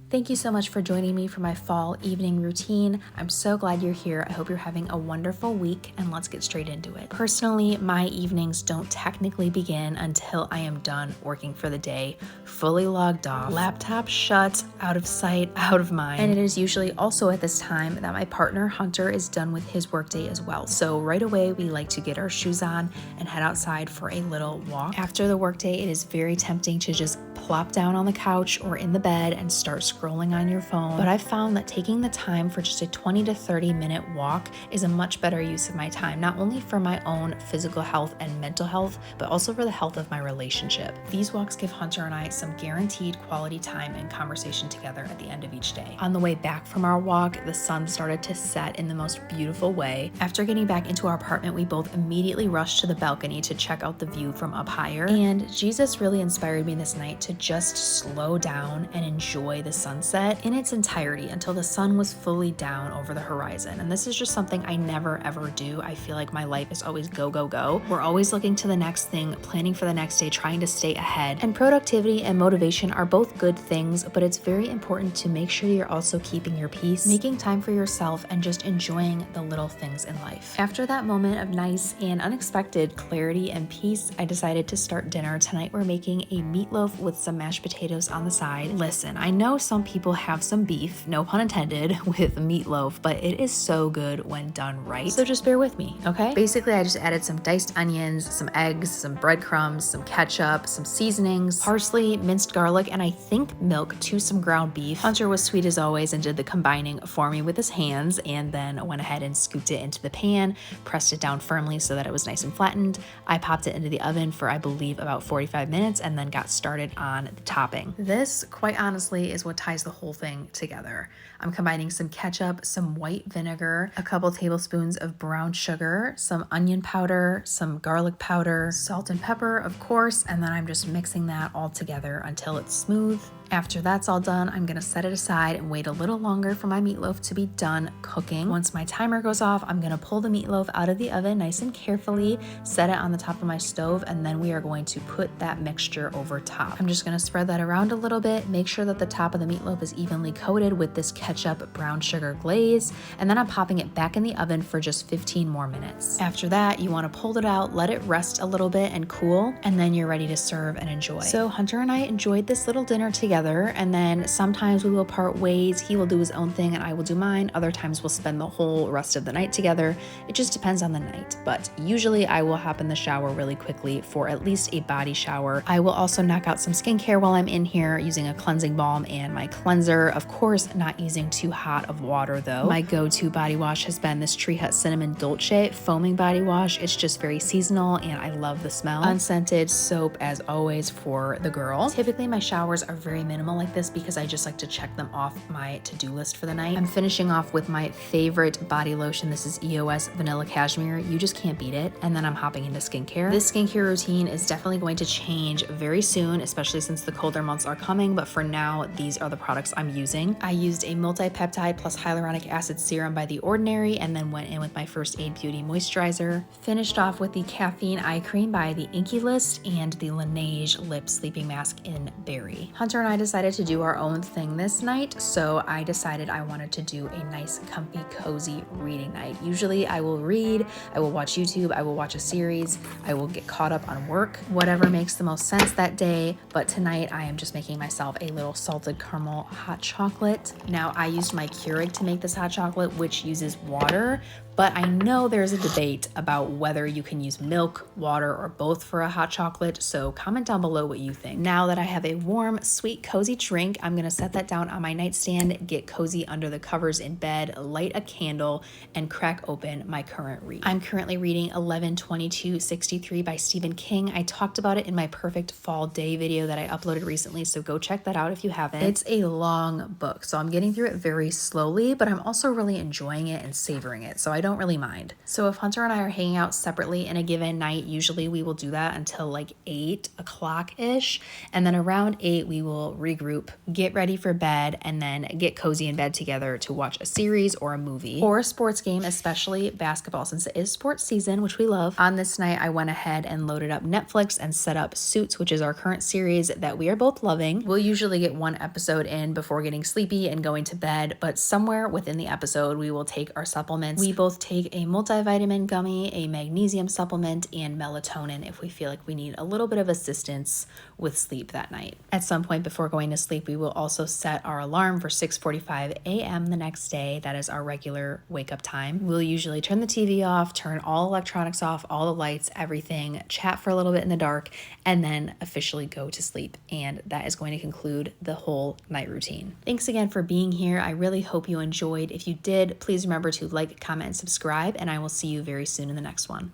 Thank you so much for joining me for my fall evening routine. I'm so glad you're here. I hope you're having a wonderful week, and let's get straight into it. Personally, my evenings don't technically begin until I am done working for the day, fully logged off, laptop shut, out of sight, out of mind. And it is usually also at this time that my partner Hunter is done with his workday as well. So right away, we like to get our shoes on and head outside for a little walk. After the workday, it is very tempting to just plop down on the couch or in the bed and start scrolling on your phone. But I've found that taking the time for just a 20 to 30 minute walk is a much better use of my time, not only for my own physical health and mental health, but also for the health of my relationship. These walks give Hunter and I some guaranteed quality time and conversation together at the end of each day. On the way back from our walk, the sun started to set in the most beautiful way. After getting back into our apartment, we both immediately rushed to the balcony to check out the view from up higher. And Jesus really inspired me this night to just slow down and enjoy the sunset in its entirety until the sun was fully down over the horizon. And this is just something I never ever do. I feel like my life is always go, go, go. We're always looking to the next thing, planning for the next day, trying to stay ahead. And productivity and motivation are both good things, but it's very important to make sure you're also keeping your peace, making time for yourself, and just enjoying the little things in life. After that moment of nice and unexpected clarity and peace, I decided to start dinner. Tonight we're making a meatloaf with some mashed potatoes on the side. Listen, I know some people have some beef, no pun intended, with meatloaf, but it is so good when done right. So just bear with me, okay? Basically, I just added some diced onions, some eggs, some breadcrumbs, some ketchup, some seasonings, parsley, minced garlic, and I think milk to some ground beef. Hunter was sweet as always and did the combining for me with his hands, and then went ahead and scooped it into the pan, pressed it down firmly so that it was nice and flattened. I popped it into the oven for, I believe, about 45 minutes and then got started on the topping. This, quite honestly, is what ties the whole thing together. I'm combining some ketchup, some white vinegar, a couple tablespoons of brown sugar, some onion powder, some garlic powder, salt and pepper, of course, and then I'm just mixing that all together until it's smooth. After that's all done, I'm gonna set it aside and wait a little longer for my meatloaf to be done cooking. Once my timer goes off, I'm gonna pull the meatloaf out of the oven nice and carefully, set it on the top of my stove, and then we are going to put that mixture over top. I'm just gonna spread that around a little bit, make sure that the top of the meatloaf is evenly coated with this ketchup brown sugar glaze, and then I'm popping it back in the oven for just 15 more minutes. After that, you wanna pull it out, let it rest a little bit and cool, and then you're ready to serve and enjoy. So Hunter and I enjoyed this little dinner together, and then sometimes we will part ways. He will do his own thing and I will do mine. Other times we'll spend the whole rest of the night together. It just depends on the night, but usually I will hop in the shower really quickly for at least a body shower. I will also knock out some skincare while I'm in here using a cleansing balm and my cleanser. Of course, not using too hot of water though. My go-to body wash has been this Tree Hut Cinnamon Dolce foaming body wash. It's just very seasonal and I love the smell. Unscented soap as always for the girl. Typically my showers are very minimal like this because I just like to check them off my to-do list for the night. I'm finishing off with my favorite body lotion. This is EOS Vanilla Cashmere. You just can't beat it. And then I'm hopping into skincare. This skincare routine is definitely going to change very soon, especially since the colder months are coming. But for now, these are the products I'm using. I used a multi-peptide plus hyaluronic acid serum by The Ordinary and then went in with my First Aid Beauty moisturizer. Finished off with the caffeine eye cream by the Inkey List and the Laneige lip sleeping mask in Berry. Hunter and I decided to do our own thing this night, so I decided I wanted to do a nice, comfy, cozy reading night. Usually I will read, I will watch YouTube, I will watch a series, I will get caught up on work, whatever makes the most sense that day, but tonight I am just making myself a little salted caramel hot chocolate. Now I used my Keurig to make this hot chocolate, which uses water, but I know there's a debate about whether you can use milk, water, or both for a hot chocolate, so comment down below what you think. Now that I have a warm, sweet, cozy drink, I'm gonna set that down on my nightstand, get cozy under the covers in bed, light a candle, and crack open my current read. I'm currently reading 11/22/63 by Stephen King. I talked about it in my perfect fall day video that I uploaded recently, so go check that out if you haven't. It's a long book, so I'm getting through it very slowly, but I'm also really enjoying it and savoring it, so I don't don't really mind. So if Hunter and I are hanging out separately in a given night, usually we will do that until like 8 o'clock-ish. And then around 8, we will regroup, get ready for bed, and then get cozy in bed together to watch a series or a movie or a sports game, especially basketball, since it is sports season, which we love. On this night, I went ahead and loaded up Netflix and set up Suits, which is our current series that we are both loving. We'll usually get one episode in before getting sleepy and going to bed, but somewhere within the episode, we will take our supplements. We both take a multivitamin gummy, a magnesium supplement, and melatonin if we feel like we need a little bit of assistance with sleep that night. At some point before going to sleep, we will also set our alarm for 6:45 a.m. the next day. That is our regular wake up time. We'll usually turn the TV off, turn all electronics off, all the lights, everything, chat for a little bit in the dark, and then officially go to sleep. And that is going to conclude the whole night routine. Thanks again for being here. I really hope you enjoyed. If you did, please remember to like, comment, and subscribe, and I will see you very soon in the next one.